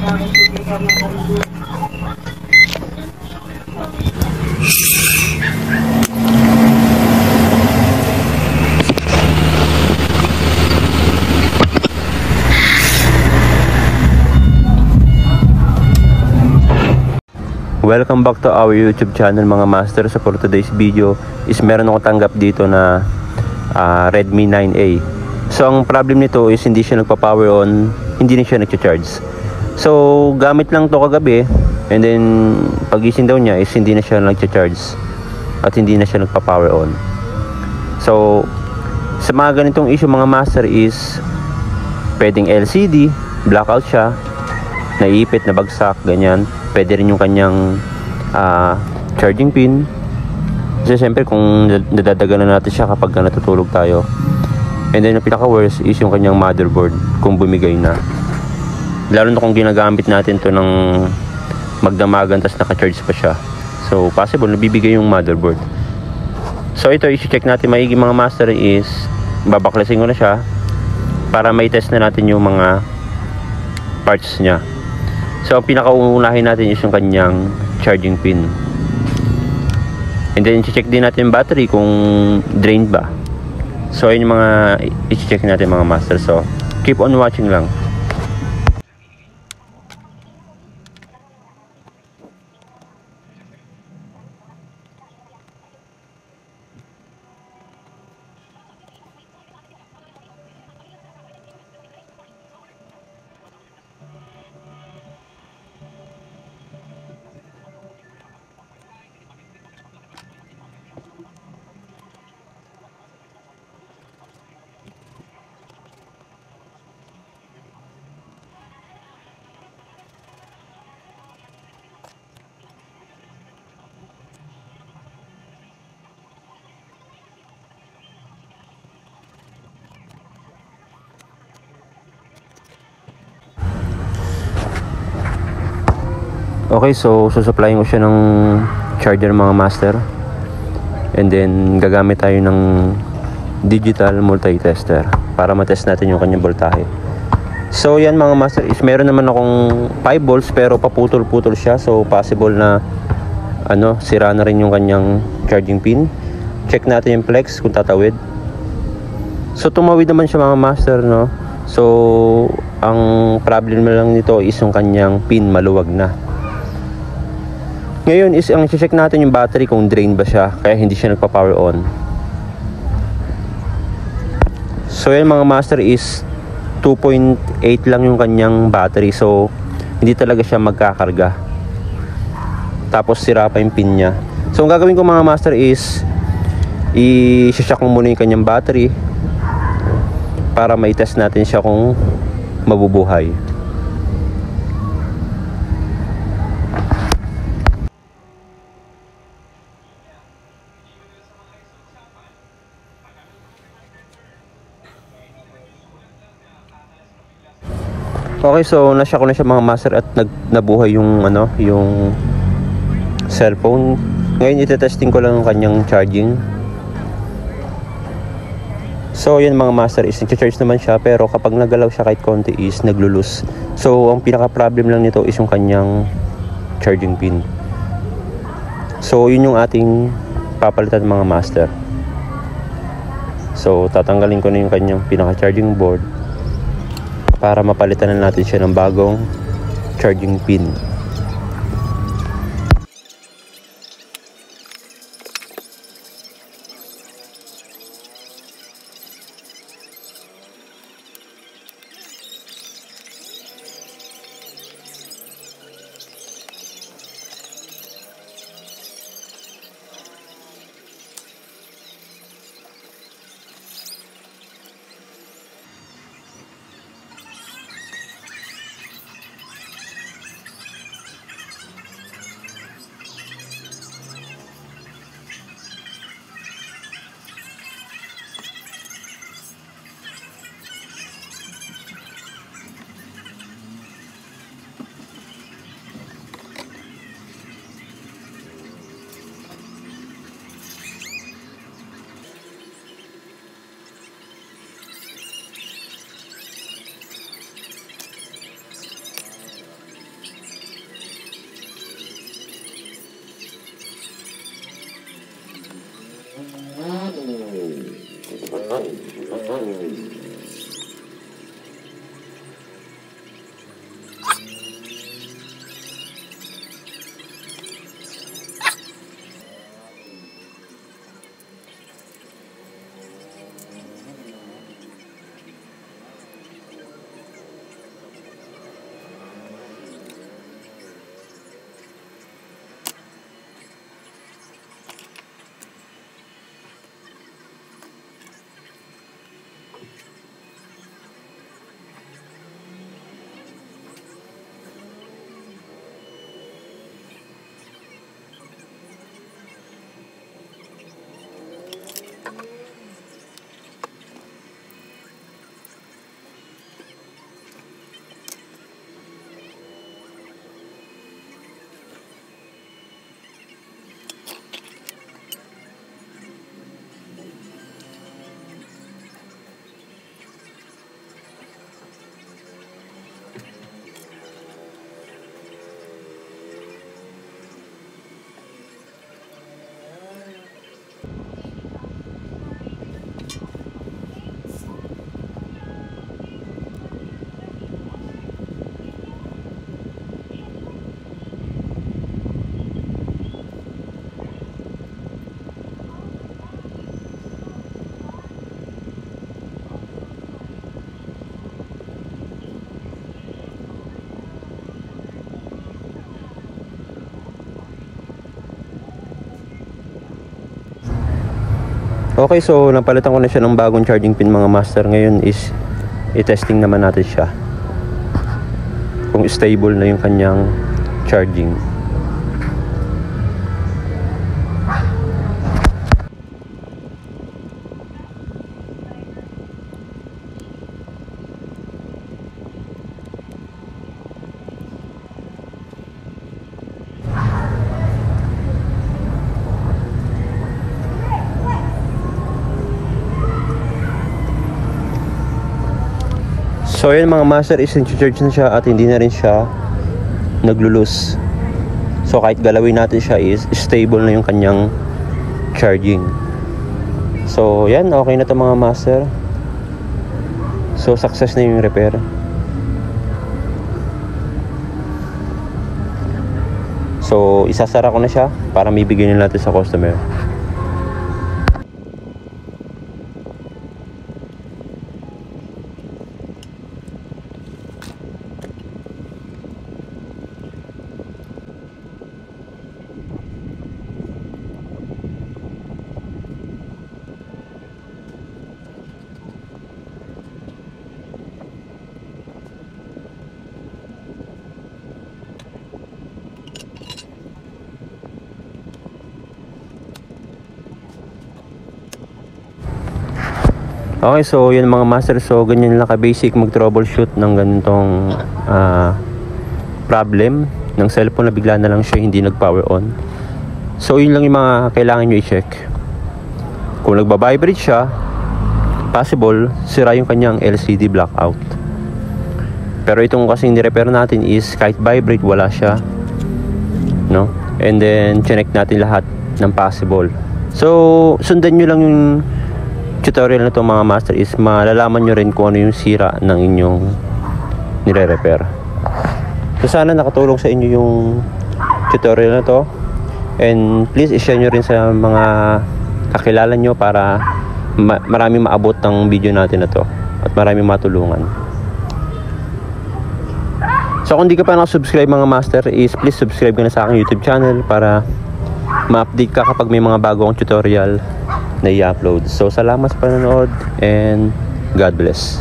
Welcome back to our YouTube channel mga master. So for today's video is meron akong tanggap dito na Redmi 9A. So ang problem nito is hindi siya nagpa-power on, hindi na siya nagcha-charge. So gamit lang to kagabi, and then pagising daw niya is hindi na siya nagcha-charge at hindi na siya nagpa-power on. So sa mga ganitong issue mga master is pwedeng LCD, blackout siya, naiipit, nabagsak, ganyan. Pwede rin yung kanyang charging pin. Kasi siyempre kung nadadaganan natin siya kapag natutulog tayo. And then yung pinaka worst is yung kanyang motherboard kung bumigay na. Lalo na kung ginagamit natin to ng magdamagan tas naka-charge pa siya. So possible nabibigay yung motherboard. So ito i-check natin maigi mga master is babaklasin ko na siya para may test na natin yung mga parts niya. So ang pinakauunahin natin is yung kanyang charging pin. And then i-check din natin yung battery kung drained ba. So ayun yung mga i-check natin mga master. So keep on watching lang. Okay, so susupplying ko siya ng charger mga master. And then gagamit tayo ng digital multi-tester para matest natin yung kanyang voltahe. So yan mga master is meron naman akong 5 volts pero paputol-putol siya. So possible na sira na rin yung kanyang charging pin. Check natin yung flex kung tatawid. So tumawid naman siya mga master, no. So ang problem lang nito is yung kanyang pin maluwag na. Ngayon is ang check natin yung battery kung drain ba siya kaya hindi siya nagpa-power on. So yan mga master is 2.8 lang yung kanyang battery. So hindi talaga siya magkakarga. Tapos sira pa yung pin niya. So ang gagawin ko mga master is i-check ko muna yung kanyang battery para mai-test natin siya kung mabubuhay. Okay, so nasya ko na siya mga master at nabuhay yung yung cellphone. Ngayon ite-testing ko lang yung kanyang charging. So yan mga master is nag-charge naman siya pero kapag nagalaw siya kahit konti is naglulus. So ang pinaka problem lang nito is yung kanyang charging pin. So yun yung ating papalitan mga master. So tatanggalin ko na yung kanyang pinaka charging board para mapalitan na natin siya ng bagong charging pin. Okay, so napalitan ko na siya ng bagong charging pin mga master. Ngayon is i-testing naman natin siya kung stable na yung kanyang charging. So yun mga master, is charge na siya at hindi na rin siya naglulus. So kahit galawin natin siya is stable na yung kanyang charging. So yan, okay na to mga master. So success na yung repair. So isasara ko na siya para may bigyan natin sa customer. Okay, so yun mga master, so ganyan lang ka-basic mag-troubleshoot ng ganitong problem ng cellphone na bigla na lang siya hindi nag-power on. So yun lang yung mga kailangan nyo i-check. Kung nagba-vibrate siya, possible sira yung kanyang LCD blackout. Pero itong kasing ni-repair natin is kahit vibrate wala siya, no? And then check natin lahat ng possible. So sundan nyo lang yung tutorial na to mga master, is malalaman nyo rin kung ano yung sira ng inyong nire-repair. So sana nakatulong sa inyo yung tutorial na to, and please i-share nyo rin sa mga kakilala nyo para maraming maabot ng video natin na to at maraming matulungan. So kung di ka pa nakasubscribe mga master, is please subscribe ka na sa aking YouTube channel para ma-update ka kapag may mga bago akong tutorial na i-upload. So salamat sa panonood and God bless.